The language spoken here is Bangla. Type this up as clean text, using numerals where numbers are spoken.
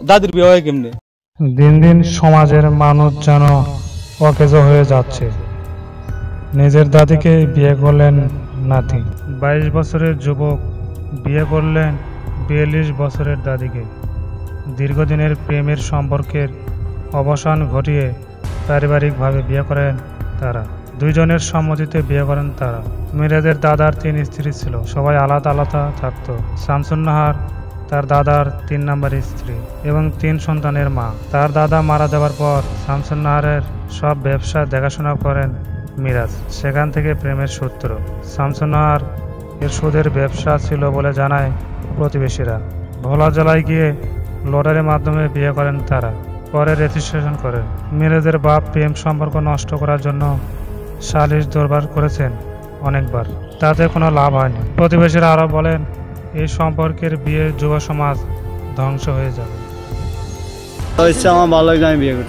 দাদির বিয়ে হয় কেমনে? দিন দিন সমাজের মানুষ যেন অকেজ হয়ে যাচ্ছে। নিজের দাদিকে বিয়ে করলেন নাতি, 22 বছরের যুবক বিয়ে করলেন 42 বছরের দাদিকে। দীর্ঘদিনের প্রেমের সম্পর্কের অবসান ঘটিয়ে পারিবারিকভাবে বিয়ে করেন তারা। দুইজনের সম্মতিতে বিয়ে করেন তারা। মিরাজের দাদার 3 স্ত্রী ছিল, সবাই আলাদা আলাদা থাকত। শামসুন নাহার তার দাদার 3 নম্বর স্ত্রী এবং 3 সন্তানের মা। তার দাদা মারা যাওয়ার পর শামসুন নাহারের সব ব্যবসা দেখাশোনা করেন মিরাজ। সেখান থেকে প্রেমের সূত্র। শামসুন নাহার এর সুদের ব্যবসা ছিল বলে জানায় প্রতিবেশীরা। ভোলা জেলায় গিয়ে লটারির মাধ্যমে বিয়ে করেন তারা, পরে রেজিস্ট্রেশন করেন। মিরাজের বাপ প্রেম সম্পর্ক নষ্ট করার জন্য সালিশ দরবার করেছেন অনেকবার, তাতে কোনো লাভ হয়নি। প্রতিবেশীরা আরও বলেন এই সম্পর্কের বিয়ে যুব সমাজ ধ্বংস হয়ে যাবে। আমার ভালো লাগে, আমি বিয়ে করছি।